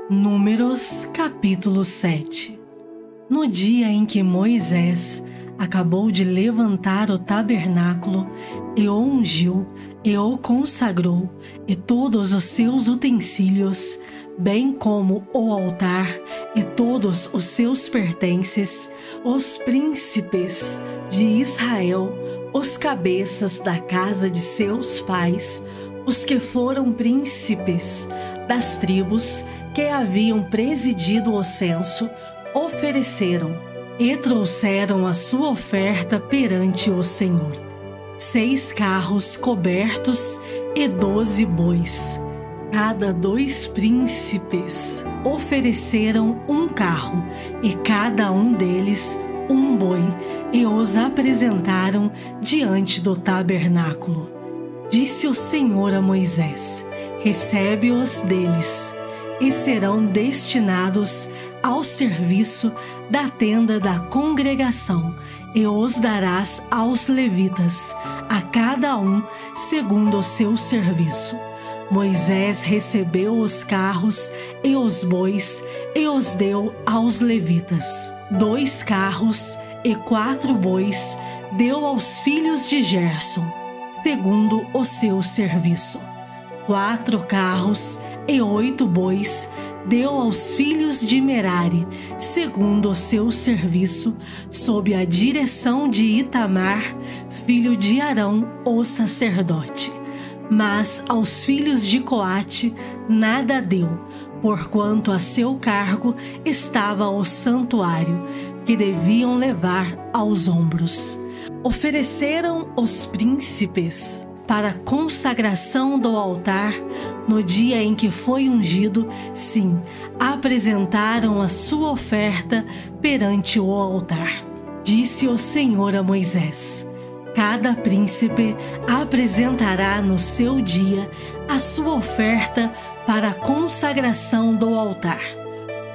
Números capítulo 7. No dia em que Moisés acabou de levantar o tabernáculo, e o ungiu, e o consagrou, e todos os seus utensílios, bem como o altar e todos os seus pertences, os príncipes de Israel, os cabeças da casa de seus pais, os que foram príncipes das tribos que haviam presidido o censo, ofereceram e trouxeram a sua oferta perante o Senhor: 6 carros cobertos e 12 bois. Cada 2 príncipes ofereceram um carro, e cada um deles um boi, e os apresentaram diante do tabernáculo. Disse o Senhor a Moisés: recebe-os deles, e serão destinados ao serviço da tenda da congregação, e os darás aos levitas, a cada um segundo o seu serviço. Moisés recebeu os carros e os bois e os deu aos levitas. 2 carros e 4 bois deu aos filhos de Gerson, segundo o seu serviço. 4 carros e 8 bois deu aos filhos de Merari, segundo o seu serviço, sob a direção de Itamar, filho de Arão, o sacerdote. Mas aos filhos de Coate nada deu, porquanto a seu cargo estava o santuário, que deviam levar aos ombros. Ofereceram os príncipes para a consagração do altar no dia em que foi ungido, sim, apresentaram a sua oferta perante o altar. Disse o Senhor a Moisés: cada príncipe apresentará no seu dia a sua oferta para a consagração do altar.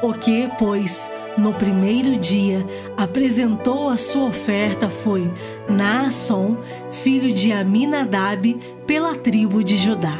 O que, pois, no primeiro dia apresentou a sua oferta foi Naasson, filho de Aminadab, pela tribo de Judá.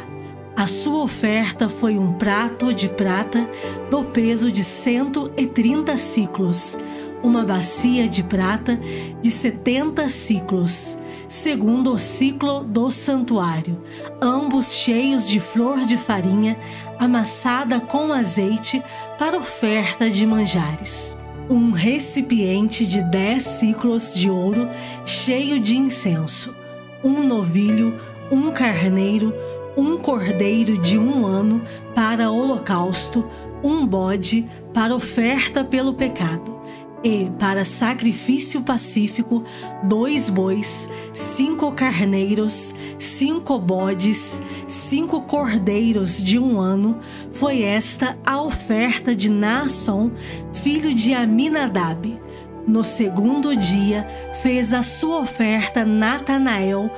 A sua oferta foi um prato de prata do peso de 130 siclos, uma bacia de prata de 70 siclos, segundo o ciclo do santuário, ambos cheios de flor de farinha, amassada com azeite para oferta de manjares. Um recipiente de 10 siclos de ouro cheio de incenso, um novilho, um carneiro, um cordeiro de 1 ano para holocausto, um bode para oferta pelo pecado, e para sacrifício pacífico 2 bois, 5 carneiros, 5 bodes, 5 cordeiros de 1 ano. Foi esta a oferta de Naasson, filho de Aminadab. No segundo dia fez a sua oferta Natanael,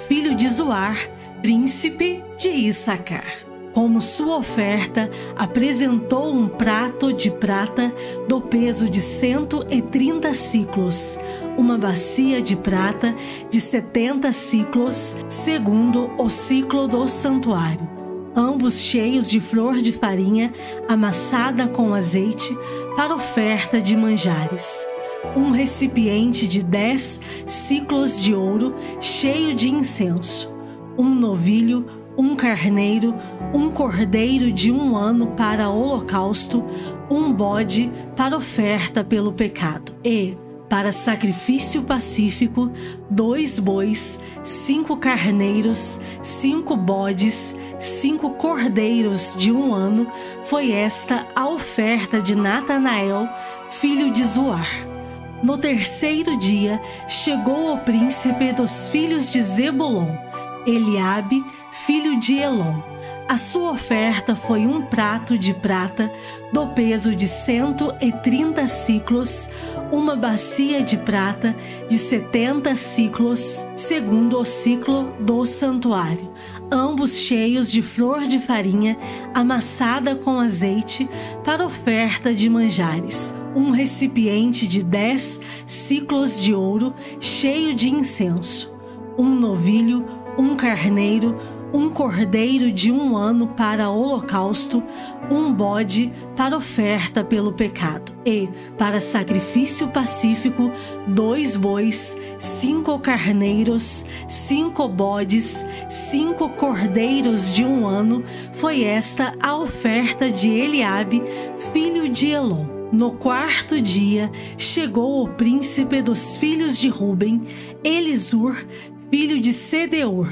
filho de Zoar, príncipe de Issacar. Como sua oferta, apresentou um prato de prata do peso de 130 siclos, uma bacia de prata de 70 siclos, segundo o ciclo do santuário, ambos cheios de flor de farinha amassada com azeite para oferta de manjares. Um recipiente de 10 siclos de ouro cheio de incenso, um novilho, um carneiro, um cordeiro de 1 ano para holocausto, um bode para oferta pelo pecado, e para sacrifício pacífico 2 bois, 5 carneiros, 5 bodes, 5 cordeiros de 1 ano. Foi esta a oferta de Natanael, filho de Zoar. No terceiro dia chegou o príncipe dos filhos de Zebulon, Eliabe, filho de Elon. A sua oferta foi um prato de prata do peso de 130 siclos, uma bacia de prata de 70 siclos, segundo o ciclo do santuário, ambos cheios de flor de farinha amassada com azeite para oferta de manjares. Um recipiente de 10 siclos de ouro cheio de incenso, um novilho, um carneiro, um cordeiro de 1 ano para holocausto, um bode para oferta pelo pecado. E, para sacrifício pacífico, 2 bois, 5 carneiros, 5 bodes, 5 cordeiros de 1 ano. Foi esta a oferta de Eliabe, filho de Elon. No 4º dia, chegou o príncipe dos filhos de Ruben, Elisur, filho de Sedeur.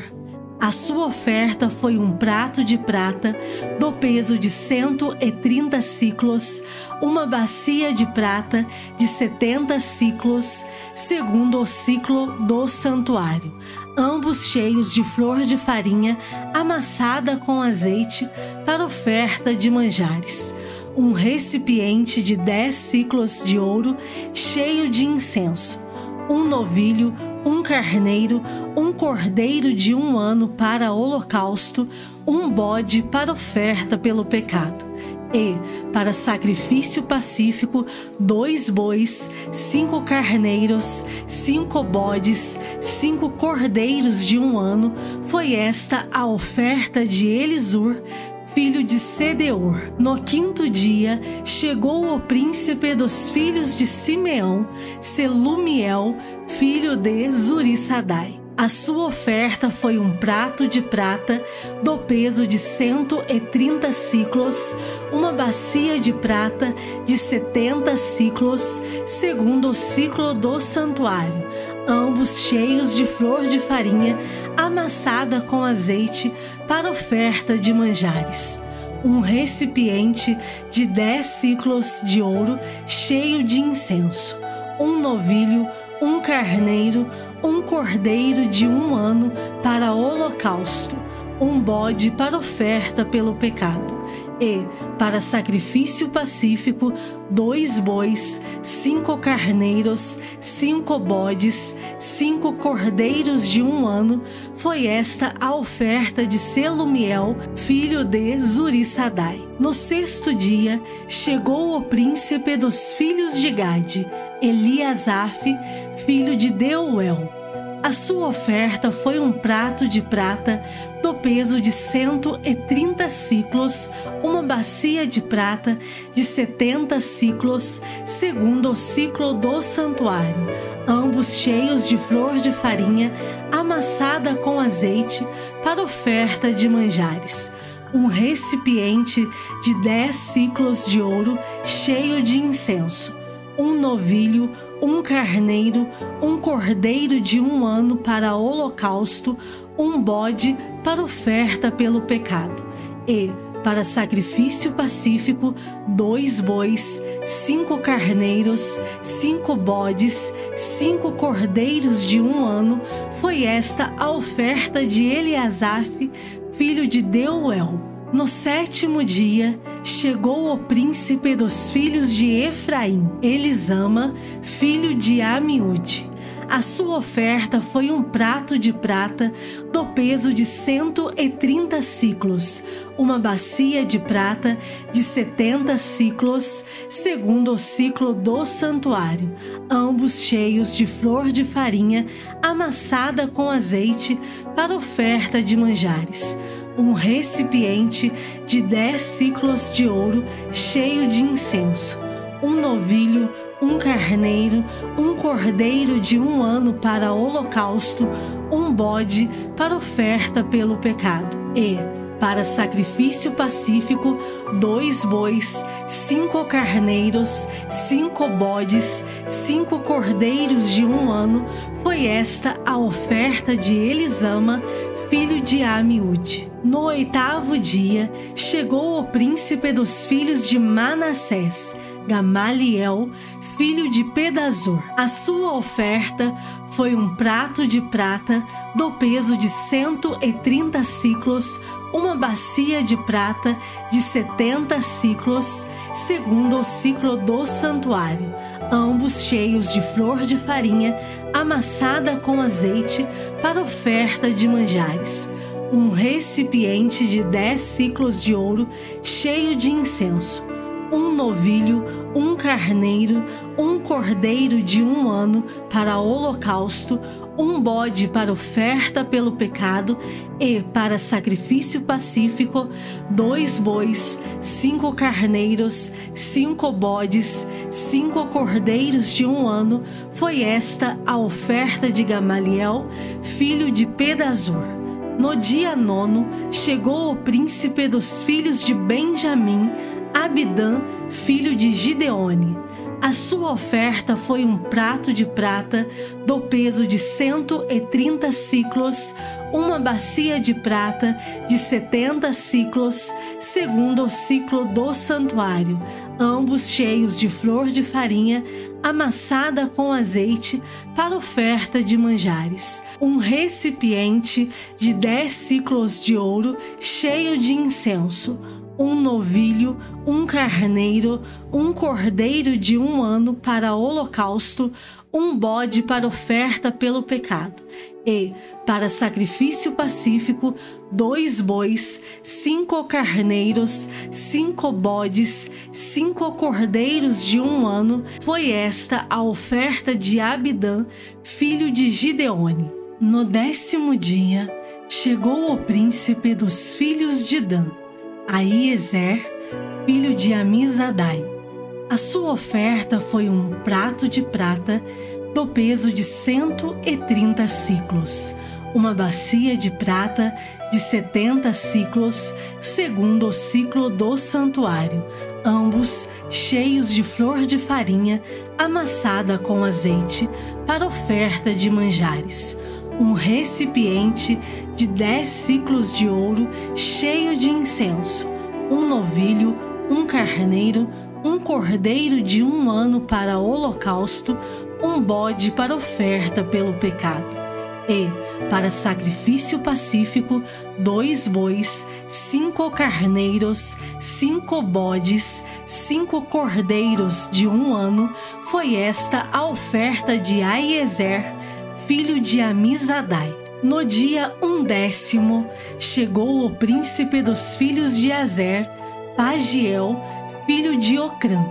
A sua oferta foi um prato de prata, do peso de 130 siclos, uma bacia de prata de 70 siclos, segundo o ciclo do santuário, ambos cheios de flor de farinha amassada com azeite para oferta de manjares. Um recipiente de 10 siclos de ouro cheio de incenso, um novilho, um carneiro, um cordeiro de 1 ano para holocausto, um bode para oferta pelo pecado. E, para sacrifício pacífico, 2 bois, 5 carneiros, 5 bodes, 5 cordeiros de 1 ano. Foi esta a oferta de Elisur, filho de Sedeur. No 5º dia, chegou o príncipe dos filhos de Simeão, Selumiel, filho de Zurissadai. A sua oferta foi um prato de prata, do peso de 130 siclos, uma bacia de prata de 70 siclos, segundo o ciclo do santuário, ambos cheios de flor de farinha amassada com azeite para oferta de manjares. Um recipiente de 10 siclos de ouro cheio de incenso, um novilho, um carneiro, um cordeiro de 1 ano para holocausto, um bode para oferta pelo pecado. E, para sacrifício pacífico, 2 bois, 5 carneiros, 5 bodes, 5 cordeiros de 1 ano. Foi esta a oferta de Selumiel, filho de Zurissadai. No 6º dia, chegou o príncipe dos filhos de Gade, Eliasaf, filho de Deuel. A sua oferta foi um prato de prata, do peso de 130 siclos, uma bacia de prata de 70 siclos, segundo o ciclo do santuário, ambos cheios de flor de farinha amassada com azeite para oferta de manjares. Um recipiente de 10 siclos de ouro cheio de incenso, um novilho, um carneiro, um cordeiro de 1 ano para holocausto, um bode para oferta pelo pecado. E, para sacrifício pacífico, 2 bois, 5 carneiros, 5 bodes, 5 cordeiros de 1 ano. Foi esta a oferta de Eliasaf, filho de Deuel. No 7º dia, chegou o príncipe dos filhos de Efraim, Elisama, filho de Amiúde. A sua oferta foi um prato de prata, do peso de 130 siclos, uma bacia de prata de 70 siclos, segundo o ciclo do santuário, ambos cheios de flor de farinha amassada com azeite para oferta de manjares. Um recipiente de 10 siclos de ouro cheio de incenso, um novilho, um carneiro, um cordeiro de 1 ano para holocausto, um bode para oferta pelo pecado. E, para sacrifício pacífico, 2 bois, 5 carneiros, 5 bodes, 5 cordeiros de 1 ano. Foi esta a oferta de Elisama, filho de Amiúde. No 8º dia, chegou o príncipe dos filhos de Manassés, Gamaliel, filho de Pedazur. A sua oferta foi um prato de prata, do peso de 130 siclos, uma bacia de prata de 70 siclos, segundo o ciclo do santuário, ambos cheios de flor de farinha amassada com azeite para oferta de manjares. Um recipiente de 10 siclos de ouro cheio de incenso, um novilho, um carneiro, um cordeiro de 1 ano para holocausto, um bode para oferta pelo pecado e para sacrifício pacífico, 2 bois, 5 carneiros, 5 bodes, 5 cordeiros de 1 ano, foi esta a oferta de Gamaliel, filho de Pedazur. No dia 9, chegou o príncipe dos filhos de Benjamim, Abidã, filho de Gideone. A sua oferta foi um prato de prata do peso de 130 siclos, uma bacia de prata de 70 siclos, segundo o siclo do santuário, ambos cheios de flor de farinha amassada com azeite para oferta de manjares. Um recipiente de 10 siclos de ouro cheio de incenso, um novilho, um carneiro, um cordeiro de 1 ano para holocausto, um bode para oferta pelo pecado, e, para sacrifício pacífico, 2 bois, 5 carneiros, 5 bodes, 5 cordeiros de 1 ano, foi esta a oferta de Abidã, filho de Gideone. No 10º dia, chegou o príncipe dos filhos de Dan, Aiezer, filho de Amizadai. A sua oferta foi um prato de prata do peso de 130 siclos, uma bacia de prata de 70 siclos, segundo o siclo do santuário, ambos cheios de flor de farinha amassada com azeite para oferta de manjares. Um recipiente de 10 siclos de ouro cheio de incenso, um novilho, um carneiro, um cordeiro de 1 ano para holocausto, um bode para oferta pelo pecado, e, para sacrifício pacífico, 2 bois, 5 carneiros, 5 bodes, 5 cordeiros de 1 ano, foi esta a oferta de Aiezer, filho de Amizadai. No dia 11º, chegou o príncipe dos filhos de Azer, Pagiel, filho de Ocrã.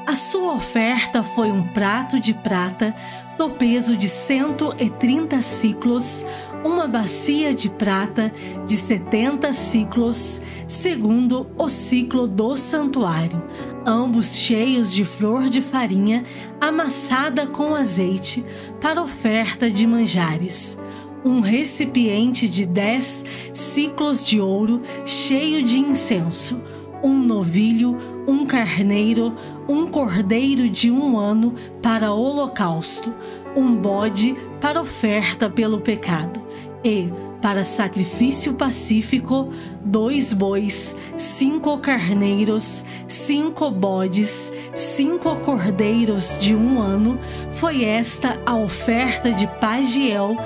A sua oferta foi um prato de prata do peso de 130 siclos, uma bacia de prata de 70 siclos, segundo o siclo do santuário, ambos cheios de flor de farinha amassada com azeite para oferta de manjares. Um recipiente de 10 siclos de ouro cheio de incenso, um novilho, um carneiro, um cordeiro de 1 ano para holocausto, um bode para oferta pelo pecado, e, para sacrifício pacífico, 2 bois, 5 carneiros, 5 bodes, 5 cordeiros de 1 ano, foi esta a oferta de Pagiel,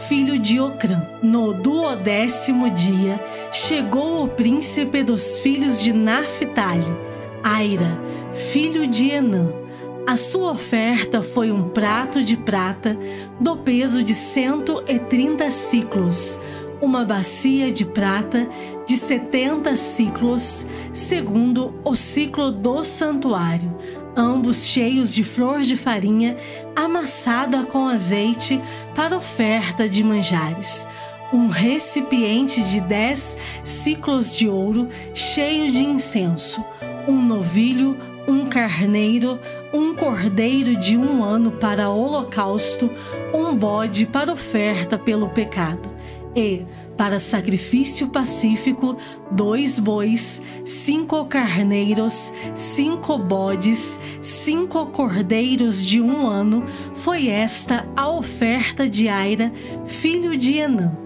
filho de Ocrã. No 12º dia, chegou o príncipe dos filhos de Naphtali, Aira, filho de Enã. A sua oferta foi um prato de prata do peso de 130 siclos, uma bacia de prata de 70 siclos, segundo o siclo do santuário, ambos cheios de flor de farinha amassada com azeite para oferta de manjares. Um recipiente de 10 siclos de ouro cheio de incenso, um novilho, um carneiro, um cordeiro de 1 ano para holocausto, um bode para oferta pelo pecado, e, para sacrifício pacífico, 2 bois, 5 carneiros, 5 bodes, 5 cordeiros de 1 ano, foi esta a oferta de Aira, filho de Enã.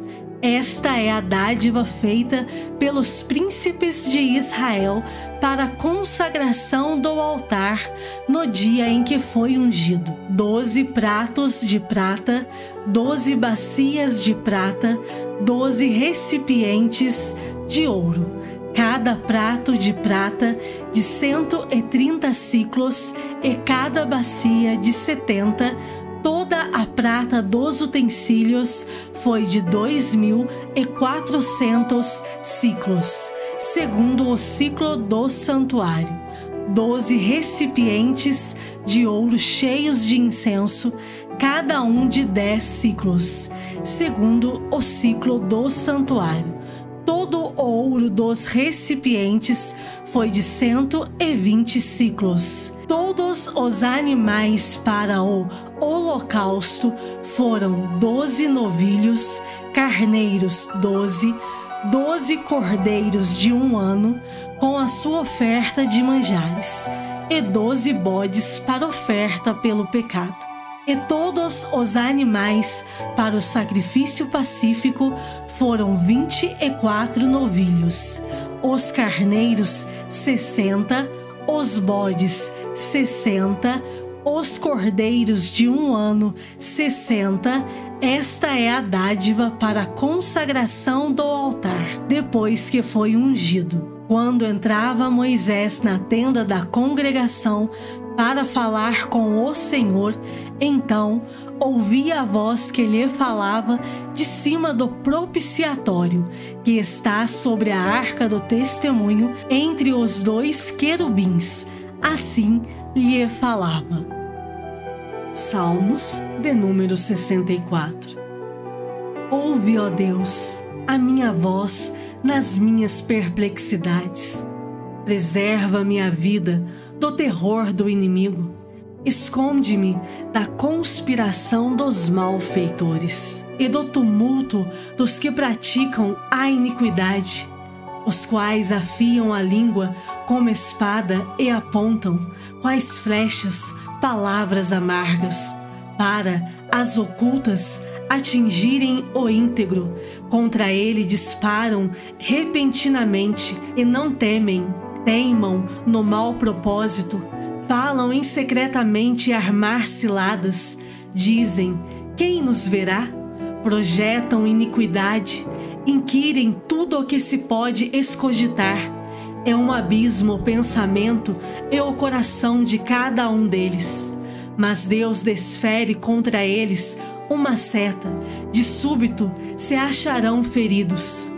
Esta é a dádiva feita pelos príncipes de Israel para a consagração do altar no dia em que foi ungido. 12 pratos de prata, 12 bacias de prata, 12 recipientes de ouro. Cada prato de prata de 130 siclos e cada bacia de 70. Toda a prata dos utensílios foi de 2.400 siclos, segundo o siclo do santuário. 12 recipientes de ouro cheios de incenso, cada um de 10 siclos, segundo o ciclo do santuário. Todo o ouro dos recipientes foi de 120 siclos. Todos os animais para o holocausto foram 12 novilhos, carneiros 12 cordeiros de 1 ano, com a sua oferta de manjares, e 12 bodes para oferta pelo pecado. E todos os animais para o sacrifício pacífico foram 24 novilhos, os carneiros 60, os bodes 60, os cordeiros de 1 ano 60. Esta é a dádiva para a consagração do altar, depois que foi ungido. Quando entrava Moisés na tenda da congregação para falar com o Senhor, então ouvia a voz que lhe falava de cima do propiciatório, que está sobre a arca do testemunho, entre os 2 querubins. Assim lhe falava. Salmos de número 64. Ouve, ó Deus, a minha voz nas minhas perplexidades. Preserva minha vida do terror do inimigo. Esconde-me da conspiração dos malfeitores e do tumulto dos que praticam a iniquidade, os quais afiam a língua como espada e apontam, quais flechas, palavras amargas, para as ocultas atingirem o íntegro. Contra ele disparam repentinamente e não temem, teimam no mau propósito, falam em secretamente armar ciladas, dizem: quem nos verá? Projetam iniquidade, inquirem tudo o que se pode escogitar. É um abismo o pensamento e o coração de cada um deles. Mas Deus desfere contra eles uma seta, de súbito se acharão feridos.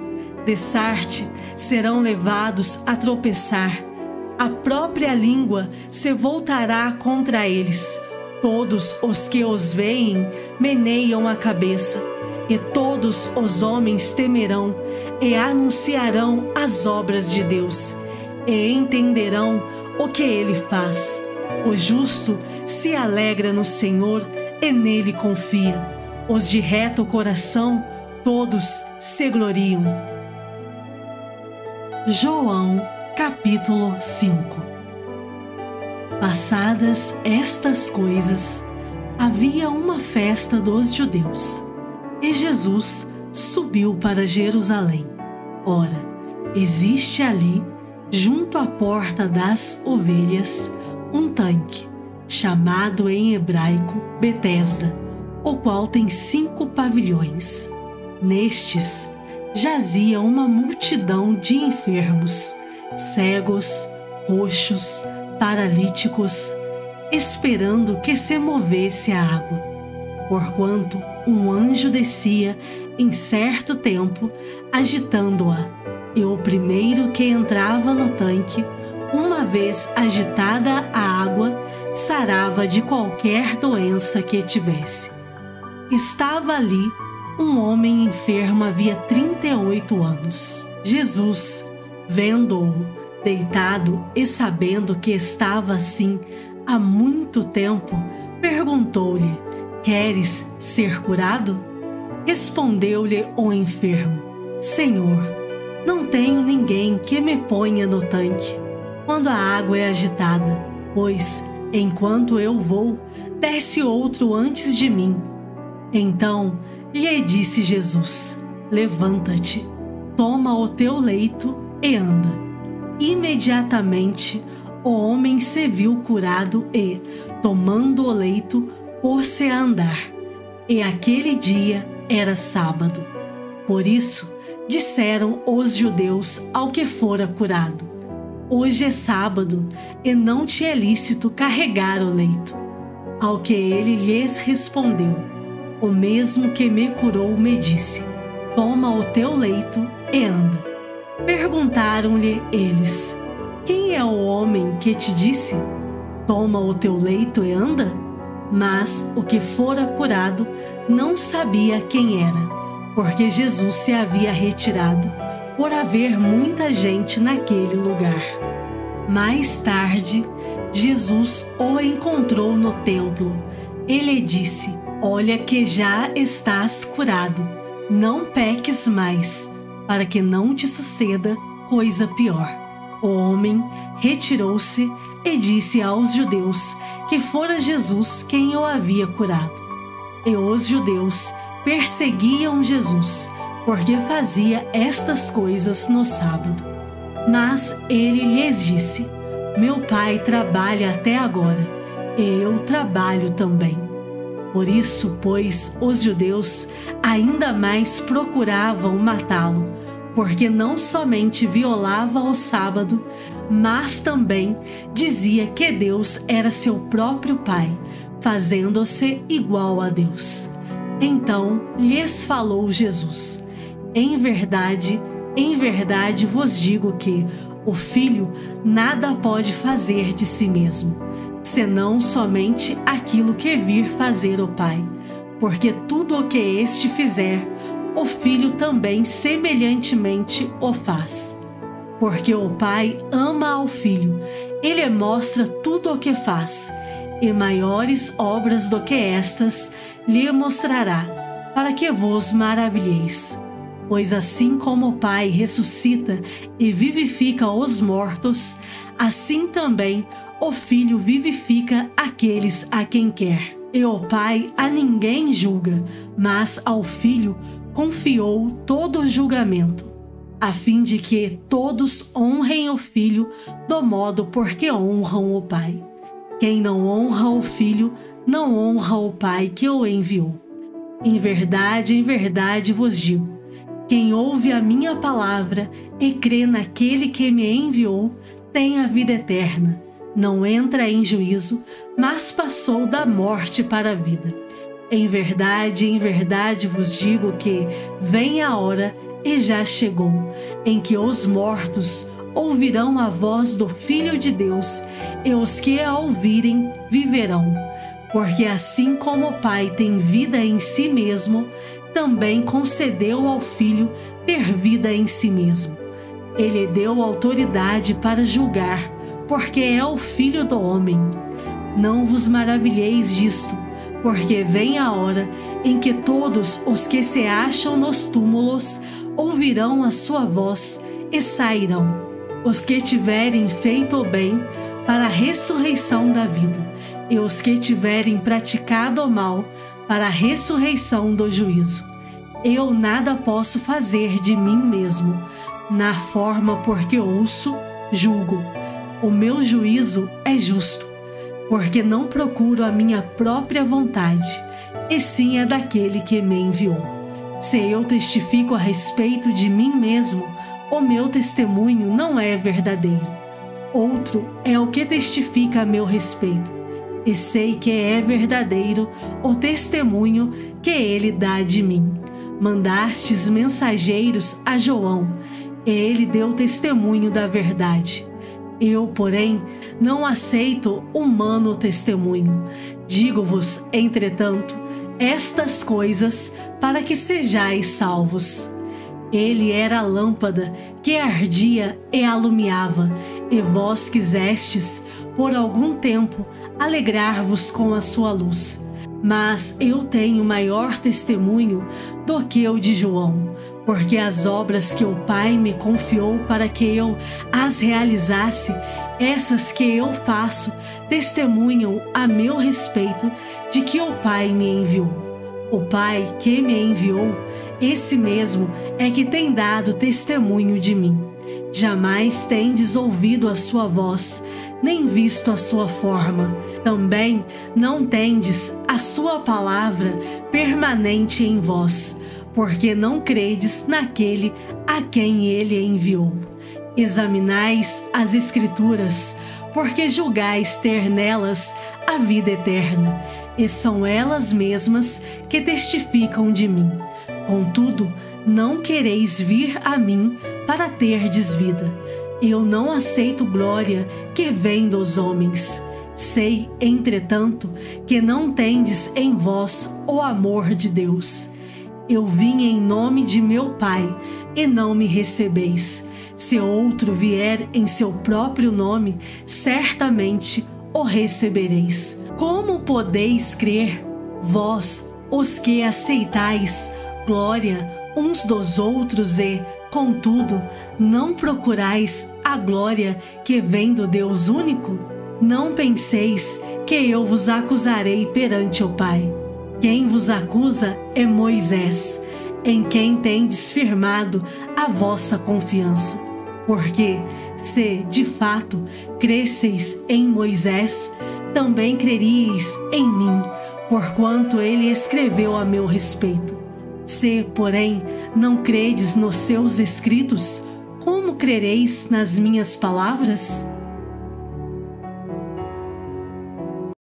De sarte serão levados a tropeçar. A própria língua se voltará contra eles. Todos os que os veem meneiam a cabeça, e todos os homens temerão e anunciarão as obras de Deus, e entenderão o que ele faz. O justo se alegra no Senhor e nele confia. Os de reto coração, todos se gloriam. João, capítulo 5. Passadas estas coisas, havia uma festa dos judeus, e Jesus subiu para Jerusalém. Ora, existe ali, junto à porta das ovelhas, um tanque, chamado em hebraico Betesda, o qual tem 5 pavilhões. Nestes jazia uma multidão de enfermos, cegos, coxos, paralíticos, esperando que se movesse a água. Porquanto um anjo descia em certo tempo, agitando-a, e o primeiro que entrava no tanque, uma vez agitada a água, sarava de qualquer doença que tivesse. Estava ali um homem enfermo havia 38 anos. Jesus, vendo-o deitado e sabendo que estava assim há muito tempo, perguntou-lhe: queres ser curado? Respondeu-lhe o enfermo: Senhor, não tenho ninguém que me ponha no tanque quando a água é agitada, pois, enquanto eu vou, desce outro antes de mim. Então lhe disse Jesus: levanta-te, toma o teu leito e anda. Imediatamente o homem se viu curado e, tomando o leito, pôs-se a andar. E aquele dia era sábado. Por isso disseram os judeus ao que fora curado: hoje é sábado e não te é lícito carregar o leito. Ao que ele lhes respondeu: o mesmo que me curou me disse: toma o teu leito e anda. Perguntaram-lhe eles: quem é o homem que te disse: toma o teu leito e anda? Mas o que fora curado não sabia quem era, porque Jesus se havia retirado, por haver muita gente naquele lugar. Mais tarde, Jesus o encontrou no templo. Ele disse: Olha que já estás curado, não peques mais, para que não te suceda coisa pior. O homem retirou-se e disse aos judeus que fora Jesus quem o havia curado. E os judeus perseguiam Jesus, porque fazia estas coisas no sábado. Mas ele lhes disse: Meu Pai trabalha até agora, e eu trabalho também. Por isso, pois, os judeus ainda mais procuravam matá-lo, porque não somente violava o sábado, mas também dizia que Deus era seu próprio Pai, fazendo-se igual a Deus. Então lhes falou Jesus: em verdade vos digo que o Filho nada pode fazer de si mesmo, senão somente aquilo que vir fazer o Pai, porque tudo o que este fizer, o Filho também semelhantemente o faz. Porque o Pai ama ao Filho, ele mostra tudo o que faz, e maiores obras do que estas lhe mostrará, para que vos maravilheis. Pois assim como o Pai ressuscita e vivifica os mortos, assim também o Filho vivifica aqueles a quem quer. E o Pai a ninguém julga, mas ao Filho confiou todo o julgamento, a fim de que todos honrem o Filho do modo por que honram o Pai. Quem não honra o Filho, não honra o Pai que o enviou. Em verdade vos digo, quem ouve a minha palavra e crê naquele que me enviou, tem a vida eterna. Não entra em juízo, mas passou da morte para a vida. Em verdade vos digo que vem a hora, e já chegou, em que os mortos ouvirão a voz do Filho de Deus, e os que a ouvirem viverão. Porque assim como o Pai tem vida em si mesmo, também concedeu ao Filho ter vida em si mesmo. Ele deu autoridade para julgar, porque é o Filho do homem. Não vos maravilheis disto, porque vem a hora em que todos os que se acham nos túmulos ouvirão a sua voz e sairão, os que tiverem feito o bem para a ressurreição da vida, e os que tiverem praticado o mal para a ressurreição do juízo. Eu nada posso fazer de mim mesmo, na forma porque ouço, julgo. O meu juízo é justo, porque não procuro a minha própria vontade, e sim a daquele que me enviou. Se eu testifico a respeito de mim mesmo, o meu testemunho não é verdadeiro. Outro é o que testifica a meu respeito, e sei que é verdadeiro o testemunho que ele dá de mim. Mandastes mensageiros a João, e ele deu testemunho da verdade. Eu, porém, não aceito humano testemunho. Digo-vos, entretanto, estas coisas para que sejais salvos. Ele era a lâmpada que ardia e alumiava, e vós quisestes, por algum tempo, alegrar-vos com a sua luz. Mas eu tenho maior testemunho do que o de João, porque as obras que o Pai me confiou para que eu as realizasse, essas que eu faço, testemunham a meu respeito de que o Pai me enviou. O Pai que me enviou, esse mesmo é que tem dado testemunho de mim. Jamais tendes ouvido a sua voz, nem visto a sua forma. Também não tendes a sua palavra permanente em vós, porque não credes naquele a quem ele enviou. Examinais as Escrituras, porque julgais ter nelas a vida eterna, e são elas mesmas que testificam de mim. Contudo, não quereis vir a mim para terdes vida. Eu não aceito glória que vem dos homens. Sei, entretanto, que não tendes em vós o amor de Deus. Eu vim em nome de meu Pai, e não me recebeis. Se outro vier em seu próprio nome, certamente o recebereis. Como podeis crer, vós, os que aceitais glória uns dos outros e, contudo, não procurais a glória que vem do Deus único? Não penseis que eu vos acusarei perante o Pai. Quem vos acusa é Moisés, em quem tendes firmado a vossa confiança. Porque, se, de fato, cresceis em Moisés, também creríeis em mim, porquanto ele escreveu a meu respeito. Se, porém, não credes nos seus escritos, como crereis nas minhas palavras?